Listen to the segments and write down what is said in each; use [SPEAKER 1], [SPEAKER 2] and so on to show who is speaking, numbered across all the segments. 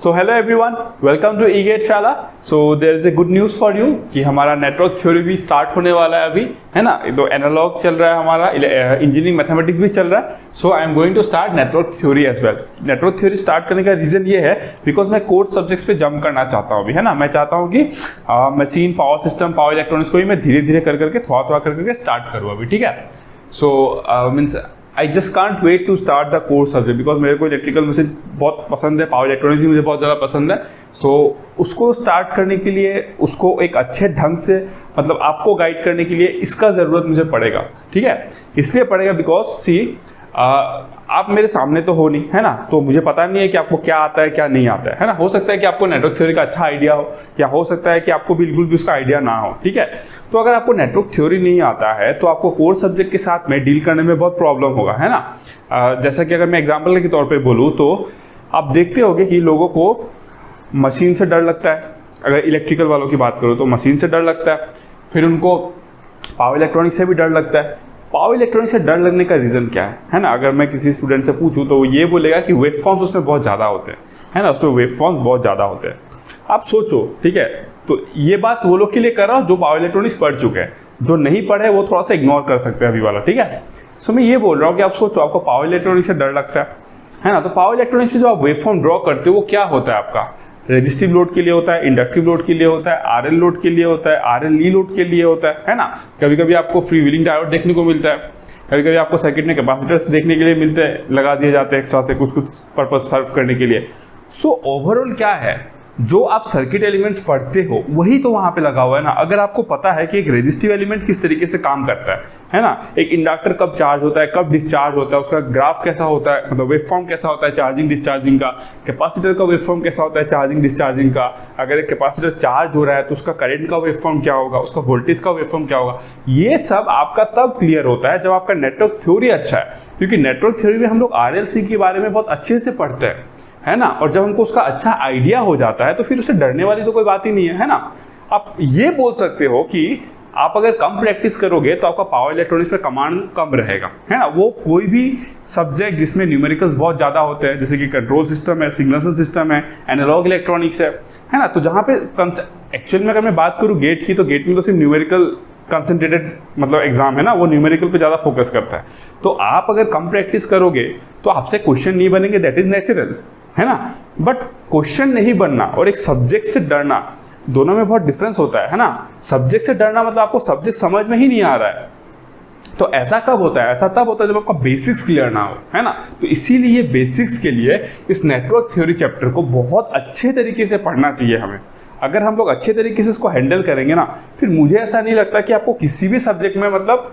[SPEAKER 1] So hello everyone, welcome to e GATE शाला। So there is a good news for you कि हमारा network theory भी start होने वाला है अभी, है ना। तो एनालॉग चल रहा है हमारा, इंजीनियरिंग मैथमेटिक्स भी चल रहा है। So I am going to start network theory as well. Network theory start करने का रीज़न ये है बिकॉज मैं कोर्स सब्जेक्ट्स पे जंप करना चाहता हूँ अभी, है ना। मैं चाहता हूँ कि machine, power system, power electronics को भी मैं धीरे धीरे कर करके थोड़ा करके स्टार्ट करूँ अभी, ठीक है। So means I just can't wait to start the course subject because मेरे को इलेक्ट्रिकल मशीन बहुत पसंद है, पावर इलेक्ट्रॉनिक्स भी मुझे बहुत ज़्यादा पसंद है। सो उसको स्टार्ट करने के लिए, उसको एक अच्छे ढंग से मतलब आपको गाइड करने के लिए इसका ज़रूरत मुझे पड़ेगा, ठीक है। इसलिए पड़ेगा बिकॉज सी आप मेरे सामने तो हो नहीं, है ना। तो मुझे पता नहीं है कि आपको क्या आता है क्या नहीं आता है ना। हो सकता है कि आपको नेटवर्क थ्योरी का अच्छा आइडिया हो, या हो सकता है कि आपको बिल्कुल भी उसका आइडिया ना हो, ठीक है। तो अगर आपको नेटवर्क थ्योरी नहीं आता है तो आपको कोर सब्जेक्ट के साथ में डील करने में बहुत प्रॉब्लम होगा, है ना। जैसा कि अगर मैं एग्जाम्पल के तौर पर बोलूँ तो आप देखते होंगे कि लोगों को मशीन से डर लगता है। अगर इलेक्ट्रिकल वालों की बात करूँ तो मशीन से डर लगता है, फिर उनको पावर इलेक्ट्रॉनिक्स से भी डर लगता है। पावर इलेक्ट्रॉनिक्स से डर लगने का रीज़न क्या है ना। अगर मैं किसी स्टूडेंट से पूछूं तो वो ये बोलेगा कि वेव फॉर्म्स उसमें बहुत ज़्यादा होते हैं, है ना। उसमें वेव फॉर्म्स बहुत ज़्यादा होते हैं। आप सोचो, ठीक है। तो ये बात वो लोग के लिए कर रहा हूँ जो पावर इलेक्ट्रॉनिक्स पढ़ चुके हैं। जो नहीं पढ़े वो थोड़ा सा इग्नोर कर सकते हैं अभी वाला, ठीक है। सो मैं ये बोल रहा हूँ कि आप सोचो, आपको पावर इलेक्ट्रॉनिक्स से डर लगता है ना। तो पावर इलेक्ट्रॉनिक्स में जो आप वेव फॉर्म ड्रॉ करते हो वो क्या होता है आपका, रेजिस्टिव लोड के लिए होता है, इंडक्टिव लोड के लिए होता है, आरएल लोड के लिए होता है, आरएल ई लोड के लिए होता है ना। कभी कभी आपको फ्री व्हीलिंग डायोड देखने को मिलता है, कभी कभी आपको सर्किट में कैपेसिटर्स देखने के लिए मिलते हैं, लगा दिए जाते हैं एक्स्ट्रा से कुछ पर्पस सर्व करने के लिए। सो ओवरऑल क्या है, जो आप सर्किट एलिमेंट्स पढ़ते हो वही तो वहां पे लगा हुआ है ना। अगर आपको पता है कि एक रेजिस्टिव एलिमेंट किस तरीके से काम करता है ना। एक इंडक्टर कब चार्ज होता है, कब डिस्चार्ज होता है, उसका ग्राफ कैसा होता है, मतलब वेव फॉर्म कैसा होता है चार्जिंग डिस्चार्जिंग का। कैपेसिटर का वेव फॉर्म कैसा होता है चार्जिंग डिस्चार्जिंग का। अगर एक कैपेसिटर चार्ज हो रहा है तो उसका करंट का वेव फॉर्म क्या होगा, उसका वोल्टेज का वेव फॉर्म क्या होगा। ये सब आपका तब क्लियर होता है जब आपका नेटवर्क थ्योरी अच्छा है, क्योंकि नेटवर्क थ्योरी में हम लोग आरएलसी के बारे में बहुत अच्छे से पढ़ते हैं, है ना। और जब हमको उसका अच्छा आइडिया हो जाता है तो फिर उसे डरने वाली तो कोई बात ही नहीं है ना। आप ये बोल सकते हो कि आप अगर कम प्रैक्टिस करोगे तो आपका पावर इलेक्ट्रॉनिक्स पे कमांड कम रहेगा, है ना। वो कोई भी सब्जेक्ट जिसमें न्यूमेरिकल्स बहुत ज़्यादा होते हैं, जैसे कि कंट्रोल सिस्टम है, सिग्नल सिस्टम है, एनालॉग इलेक्ट्रॉनिक्स है ना। तो जहाँ पे एक्चुअल में अगर मैं बात करूँ गेट की, तो गेट में तो सिर्फ न्यूमेरिकल कंसंट्रेटेड मतलब एग्जाम है ना, वो न्यूमेरिकल पे ज़्यादा फोकस करता है। तो आप अगर कम प्रैक्टिस करोगे तो आपसे क्वेश्चन नहीं बनेंगे, दैट इज नेचुरल, है ना। बट क्वेश्चन नहीं बनना और एक सब्जेक्ट से डरना, दोनों में बहुत डिफरेंस होता है ना। सब्जेक्ट से डरना मतलब आपको सब्जेक्ट समझ में ही नहीं आ रहा है। तो ऐसा कब होता है, ऐसा तब होता है जब आपका बेसिक्स क्लियर ना हो, है ना। तो इसीलिए बेसिक्स के लिए इस नेटवर्क थ्योरी चैप्टर को बहुत अच्छे तरीके से पढ़ना चाहिए हमें। अगर हम लोग अच्छे तरीके से इसको हैंडल करेंगे ना, फिर मुझे ऐसा नहीं लगता कि आपको किसी भी सब्जेक्ट में मतलब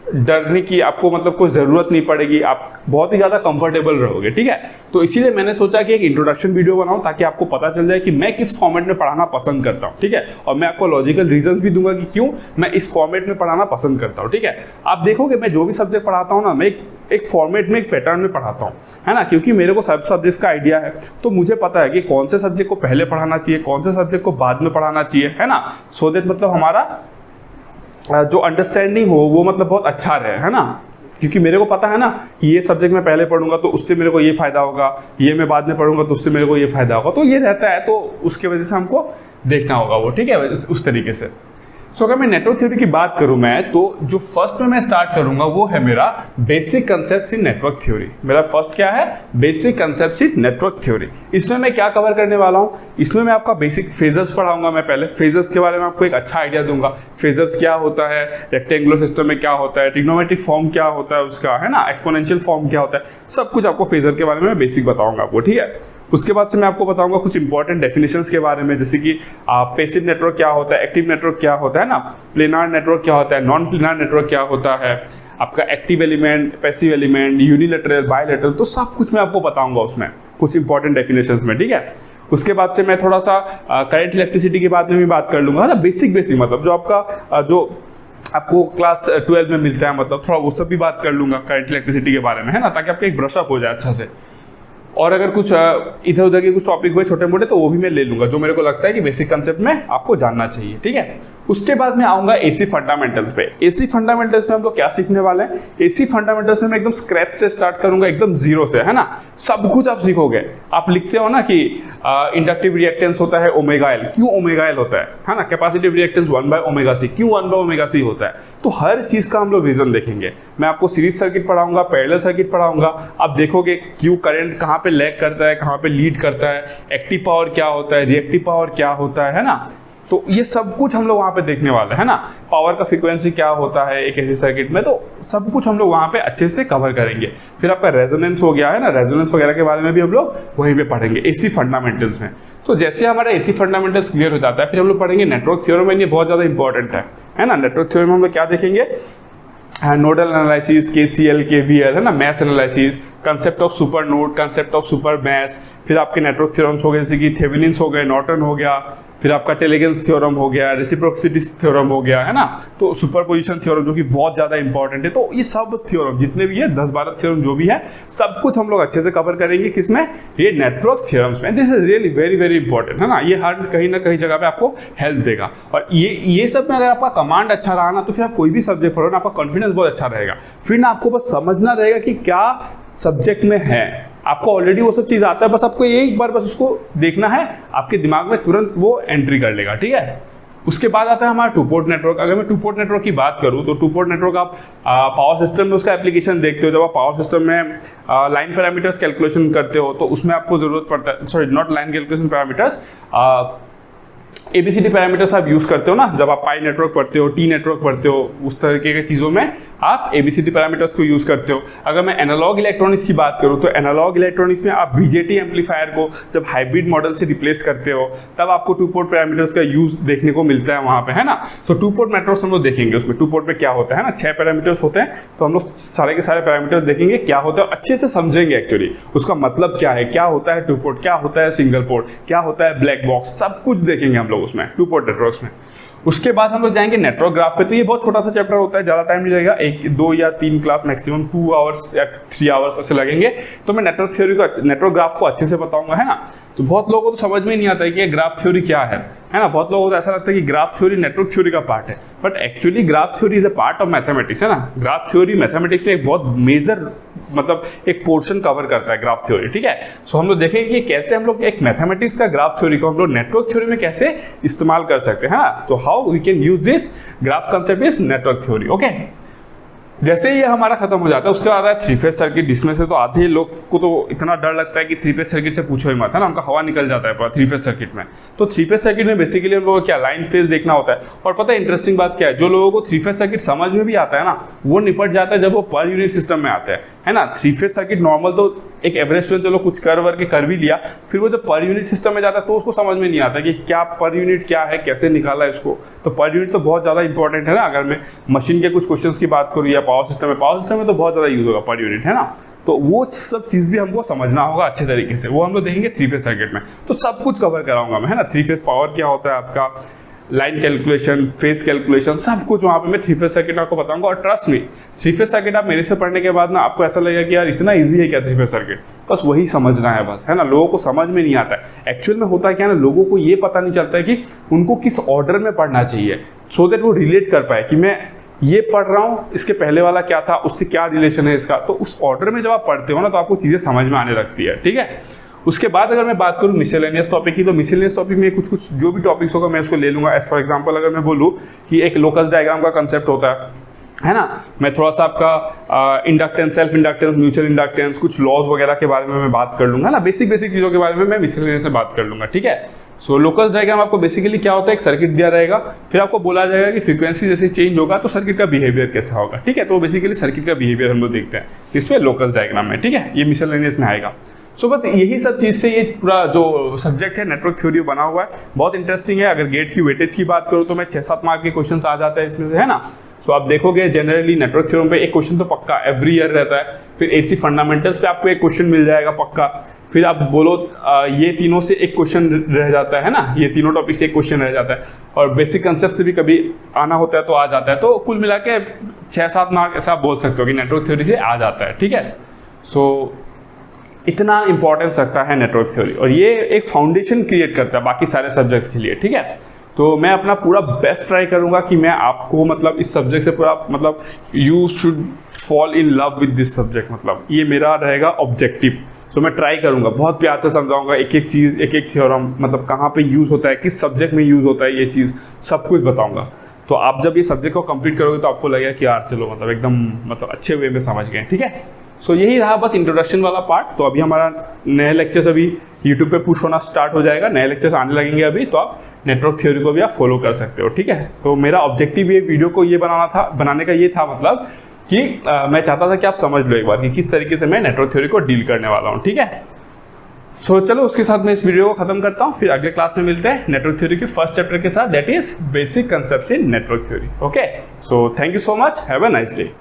[SPEAKER 1] डरने की आपको मतलब कोई ज़रूरत नहीं पड़ेगी। आप बहुत ही ज़्यादा कंफर्टेबल रहोगे, ठीक है। तो इसीलिए मैंने सोचा कि एक इंट्रोडक्शन वीडियो बनाऊं ताकि आपको पता चल जाए कि मैं किस फॉर्मेट में पढ़ाना पसंद करता हूं, ठीक है। और मैं आपको लॉजिकल रीजंस भी दूंगा कि क्यों मैं इस फॉर्मेट में पढ़ाना पसंद करता हूं, ठीक है। आप देखोगे मैं जो भी सब्जेक्ट पढ़ाता हूँ ना, मैं एक फॉर्मेट में, एक पैटर्न में पढ़ाता हूँ, है ना। क्योंकि मेरे को सब सब्जेक्ट्स का आइडिया है, तो मुझे पता है कि कौन से सब्जेक्ट को पहले पढ़ाना चाहिए, कौन से सब्जेक्ट को बाद में पढ़ाना चाहिए, है ना। सो दैट मतलब हमारा जो अंडरस्टैंडिंग हो वो मतलब बहुत अच्छा रहे, है ना। क्योंकि मेरे को पता है ना कि ये सब्जेक्ट मैं पहले पढ़ूंगा तो उससे मेरे को ये फायदा होगा, ये मैं बाद में पढ़ूंगा तो उससे मेरे को ये फायदा होगा। तो ये रहता है, तो उसके वजह से हमको देखना होगा वो, ठीक है, उस तरीके से। सो अगर मैं नेटवर्क थ्योरी की बात करूं मैं, तो जो फर्स्ट में मैं स्टार्ट करूंगा वो है मेरा बेसिक कंसेप्ट्स इन नेटवर्क थ्योरी। मेरा फर्स्ट क्या है, बेसिक कंसेप्ट्स इन नेटवर्क थ्योरी। इसमें मैं क्या कवर करने वाला हूं, इसमें मैं आपका बेसिक फेजर्स पढ़ाऊंगा। मैं पहले फेजर्स के बारे में आपको एक अच्छा आइडिया दूंगा। फेजर्स क्या होता है, रेक्टेंगुलर सिस्टम में क्या होता है, ट्रिग्नोमेट्रिक फॉर्म क्या होता है उसका, है ना, एक्सपोनेंशियल फॉर्म क्या होता है, सब कुछ आपको फेजर के बारे में बेसिक बताऊंगा आपको, ठीक है। उसके बाद से मैं आपको बताऊंगा कुछ इंपॉर्टेंट डेफिनेशंस के बारे में, जैसे कि पैसिव नेटवर्क क्या होता है, एक्टिव नेटवर्क क्या होता है ना, प्लेनार नेटवर्क क्या होता है, नॉन प्लेनार नेटवर्क क्या होता है, आपका active element, passive element, unilateral, bilateral, तो सब कुछ मैं आपको बताऊंगा उसमें कुछ इंपॉर्टेंट डेफिनेशंस में, ठीक है। उसके बाद से मैं थोड़ा सा करंट इलेक्ट्रिसिटी के बारे में भी बात कर लूंगा ना। बेसिक मतलब जो आपका जो आपको क्लास 12 में मिलता है, मतलब थोड़ा वो सब भी बात कर लूंगा करंट इलेक्ट्रिसिटी के बारे में, है ना, ताकि आपका एक ब्रशअप हो जाए अच्छा से। और अगर कुछ इधर उधर के कुछ टॉपिक हुए छोटे मोटे तो वो भी मैं ले लूंगा, जो मेरे को लगता है कि बेसिक कंसेप्ट में आपको जानना चाहिए, ठीक है। उसके बाद मैं आऊँगा एसी फंडामेंटल्स पे। एसी फंडामेंटल्स में हम लोग क्या सीखने वाले हैं, एसी फंडामेंटल्स में मैं एकदम स्क्रैच से स्टार्ट करूँगा, एकदम जीरो से, है ना। सब कुछ आप सीखोगे। आप लिखते हो ना कि इंडक्टिव रिएक्टेंस होता है ओमेगा एल, क्यों ओमेगा एल होता है ना। कैपेसिटिव रिएक्टेंस 1/ओमेगा सी, क्यों 1/ओमेगा सी होता है। तो हर चीज़ का हम लोग रीजन देखेंगे। मैं आपको सीरीज सर्किट पढ़ाऊंगा, पैरेलल सर्किट पढ़ाऊंगा। आप देखोगे क्यों करंट कहाँ पे लैग करता है, कहाँ पे लीड करता है, एक्टिव पावर क्या होता है, रिएक्टिव पावर क्या होता है ना। तो ये सब कुछ हम लोग वहाँ पे देखने वाले हैं ना। पावर का फ्रीक्वेंसी क्या होता है एक ऐसे सर्किट में, तो सब कुछ हम लोग वहाँ पे अच्छे से कवर करेंगे। फिर आपका रेजोनेंस हो गया है ना, रेजोनेंस वगैरह के बारे में भी हम लोग वहीं पे पढ़ेंगे एसी फंडामेंटल्स में। तो जैसे हमारा एसी फंडामेंटल्स क्लियर हो जाता है, फिर हम लोग पढ़ेंगे नेटवर्क थ्योरम। ये बहुत ज़्यादा इंपॉर्टेंट है ना। नेटवर्क थ्योरम में हम लोग क्या देखेंगे, नोडल एनालिसिस, केसीएल, केवीएल, है ना, mesh analysis, concept of super node, concept of super mesh. फिर आपके नेटवर्क थ्योरम्स हो गए जैसे कि थेवेनिन्स हो गए, नॉर्टन हो गया, फिर आपका टेलीगेंस थ्योरम हो गया, रेसिप्रोसिटी थ्योरम हो गया, है ना। तो सुपरपोजिशन थ्योरम जो कि बहुत ज़्यादा इंपॉर्टेंट है। तो ये सब थ्योरम जितने भी है 10-12 थ्योरम जो भी है, सब कुछ हम लोग अच्छे से कवर करेंगे। किसमें, ये नेटवर्क थ्योरम्स में। This is really very very important, है ना। ये हर कहीं ना कहीं जगह पे आपको हेल्प देगा। और ये सब में अगर आपका कमांड अच्छा रहा ना, तो फिर आप कोई भी सब्जेक्ट पढ़ो ना, आपका कॉन्फिडेंस बहुत अच्छा रहेगा। फिर ना आपको बस समझना रहेगा कि क्या सब्जेक्ट में है। आपको ऑलरेडी वो सब चीज़ आता है, बस आपको एक बार बस उसको देखना है, आपके दिमाग में तुरंत वो एंट्री कर लेगा, ठीक है। उसके बाद आता है हमारा टू पोर्ट नेटवर्क। अगर मैं टू पोर्ट नेटवर्क की बात करूं तो टू पोर्ट नेटवर्क आप पावर सिस्टम में उसका एप्लीकेशन देखते हो। जब आप पावर सिस्टम में लाइन पैरामीटर्स कैलकुलेशन करते हो तो उसमें आपको जरूरत पड़ता है, sorry not line calculation parameters, ABCD parameters आप यूज़ करते हो ना। जब आप पाई नेटवर्क पढ़ते हो, टी नेटवर्क पढ़ते हो, उस तरीके की चीज़ों में आप ABCD पैरामीटर्स को यूज़ करते हो। अगर मैं एनालॉग इलेक्ट्रॉनिक्स की बात करूँ तो एनालॉग इलेक्ट्रॉनिक्स में आप BJT एम्पलीफायर को जब हाइब्रिड मॉडल से रिप्लेस करते हो, तब आपको टू पोर्ट पैरामीटर्स का यूज़ देखने को मिलता है वहाँ पे, है ना। तो टू पोर्ट नेटवर्क्स हम लोग देखेंगे। उसमें टू पोर्ट में क्या होता है ना, 6 पैरामीटर्स होते हैं। तो हम लोग सारे के सारे पैरामीटर्स देखेंगे, क्या होता है, अच्छे से समझेंगे एक्चुअली उसका मतलब क्या है, क्या होता है टू पोर्ट, क्या होता है सिंगल पोर्ट, क्या होता है ब्लैक बॉक्स, सब कुछ देखेंगे हम लोग उसमें टू पोर्ट नेटवर्क्स में। उसके बाद हम लोग जाएंगे नेटवर्क ग्राफ पे। तो ये बहुत छोटा सा चैप्टर होता है, ज़्यादा टाइम नहीं लगेगा, 1, 2 या 3 क्लास मैक्सिमम 2 आवर्स या 3 आवर्स ऐसे लगेंगे। तो मैं नेटवर्क थ्योरी को, नेटवर्क ग्राफ को अच्छे से बताऊंगा, है ना। तो बहुत लोगों को तो समझ में नहीं आता है कि ये ग्राफ थ्योरी क्या है ना। बहुत लोगों को तो ऐसा लगता है कि ग्राफ थ्योरी नेटवर्क थ्योरी का पार्ट है, but actually graph theory is a part of mathematics, है ना। ग्राफ थ्योरी मैथमेटिक्स में एक बहुत मेजर मतलब एक पोर्शन कवर करता है ग्राफ थ्योरी, ठीक है। सो हम लोग देखेंगे कि कैसे हम लोग एक मैथमेटिक्स का ग्राफ थ्योरी को हम लोग नेटवर्क थ्योरी में कैसे इस्तेमाल कर सकते हैं, है ना। तो how we can use this graph concept is network theory, okay. जैसे ये हमारा खत्म हो जाता है, उसके बाद है 3 फेज सर्किट, जिसमें से तो आधे लोग को तो इतना डर लगता है कि 3 फेज सर्किट से पूछो ही मत, है ना। उनका हवा निकल जाता है पूरा 3 फेज सर्किट में। तो 3 फेज सर्किट में बेसिकली हम लोगों को क्या लाइन फेज देखना होता है। और पता है इंटरेस्टिंग बात क्या है, जो लोगों को 3 फेज सर्किट समझ में भी आता है ना, वो निपट जाता है जब वो पर यूनिट सिस्टम में आता है ना। 3 फेज सर्किट नॉर्मल तो एक एवरेज स्टूडेंट चलो कुछ कर वर्क कर भी लिया, फिर वो जब पर यूनिट सिस्टम में जाता है तो उसको समझ में नहीं आता कि क्या पर यूनिट क्या है, कैसे निकाला है इसको। तो पर यूनिट तो बहुत ज़्यादा इंपॉर्टेंट है ना। अगर मैं मशीन के कुछ क्वेश्चंस की बात करूँ या पावर सिस्टम में तो बहुत ज़्यादा यूज होगा पर यूनिट, है ना। तो वो सब चीज़ भी हमको समझना होगा अच्छे तरीके से, वो हम लोग देखेंगे 3 फेज सर्किट में। तो सब कुछ कवर कराऊंगा मैं, है ना। 3 फेज पावर क्या होता है आपका, लाइन कैलकुलेशन, फेज कैलकुलेशन, सब कुछ वहाँ पे मैं 3 फेज सर्किट आपको बताऊंगा। और ट्रस्ट मी, 3 फेज सर्किट आप मेरे से पढ़ने के बाद ना आपको ऐसा लगेगा कि यार इतना इजी है क्या 3 फेज सर्किट, बस वही समझना है बस, है ना। लोगों को समझ में नहीं आता है एक्चुअल में होता है क्या ना, लोगों को ये पता नहीं चलता है कि उनको किस ऑर्डर में पढ़ना चाहिए, सो दैट वो रिलेट कर पाए कि मैं ये पढ़ रहा हूँ, इसके पहले वाला क्या था, उससे क्या रिलेशन है इसका। तो उस ऑर्डर में जब आप पढ़ते हो ना, तो आपको चीज़ें समझ में आने लगती है, ठीक है। उसके बाद अगर मैं बात करूँ मिसलेनियस टॉपिक की, तो मिसलेनियस टॉपिक में कुछ जो भी टॉपिक्स होगा मैं उसको ले लूँगा। एज फॉर एग्जांपल अगर मैं बोलूँ कि एक लोकस डायग्राम का कंसेप्ट होता है ना, मैं थोड़ा सा आपका inductance, self inductance, mutual inductance, कुछ लॉज वगैरह के बारे में मैं बात कर लूँगा ना। बेसिक चीज़ों के बारे में मैं मिसलेनियस से बात कर लूँगा, ठीक है। सो लोकस डायग्राम आपको बेसिकली क्या होता है, एक सर्किट दिया रहेगा, फिर आपको बोला जाएगा कि फ्रीक्वेंसी जैसे चेंज होगा तो सर्किट का बिहेवियर कैसा होगा, ठीक है। तो बेसिकली सर्किट का बिहेवियर हम लोग देखते हैं इसमें लोकस डायग्राम में, ठीक है। ये मिसलेनियस में आएगा। सो बस यही सब चीज़ से ये पूरा जो सब्जेक्ट है नेटवर्क थ्योरी बना हुआ है, बहुत इंटरेस्टिंग है। अगर गेट की वेटेज की बात करूँ तो मैं 6-7 मार्क के क्वेश्चन आ जाते हैं इसमें से, है ना। सो आप देखोगे जनरली नेटवर्क थ्योरम पे एक क्वेश्चन तो पक्का एवरी ईयर रहता है। फिर एसी फंडामेंटल्स पे आपको एक क्वेश्चन मिल जाएगा पक्का। फिर आप बोलो ये तीनों से एक क्वेश्चन रह जाता है ना, ये तीनों टॉपिक से एक क्वेश्चन रह जाता है। और बेसिक कंसेप्ट से भी कभी आना होता है तो आ जाता है। तो कुल मिला के 6-7 मार्क ऐसा आप बोल सकते हो कि नेटवर्क थ्योरी से आ जाता है, ठीक है। सो इतना इंपॉर्टेंस रखता है नेटवर्क थ्योरी, और ये एक फाउंडेशन क्रिएट करता है बाकी सारे सब्जेक्ट्स के लिए, ठीक है। तो मैं अपना पूरा बेस्ट ट्राई करूँगा कि मैं आपको मतलब इस सब्जेक्ट से पूरा मतलब you should fall in love with this subject, मतलब ये मेरा रहेगा ऑब्जेक्टिव। सो मैं ट्राई करूँगा, बहुत प्यार से समझाऊंगा एक एक चीज़, एक एक थ्योरम, मतलब कहाँ पे यूज़ होता है, किस सब्जेक्ट में यूज़ होता है, ये चीज़ सब कुछ बताऊँगा। तो आप जब ये सब्जेक्ट को कंप्लीट करोगे तो आपको लगेगा कि यार चलो मतलब एकदम मतलब अच्छे वे में समझ गए, ठीक है। सो यही रहा बस इंट्रोडक्शन वाला पार्ट। तो अभी हमारा नए लेक्चर्स अभी यूट्यूब पे पुश होना स्टार्ट हो जाएगा, नए लेक्चर्स आने लगेंगे अभी, तो आप नेटवर्क थ्योरी को भी आप फॉलो कर सकते हो, ठीक है। तो मेरा ऑब्जेक्टिव ये वीडियो को ये बनाने का ये था मतलब कि मैं चाहता था कि आप समझ लो एक बार कि किस तरीके से मैं नेटवर्क थ्योरी को डील करने वाला हूँ, ठीक है। सो चलो उसके साथ मैं इस वीडियो को खत्म करता हूँ, फिर अगले क्लास में मिलते हैं नेटवर्क थ्योरी के फर्स्ट चैप्टर के साथ, that is basic concepts in network theory. Okay, so thank you so much, have a nice day.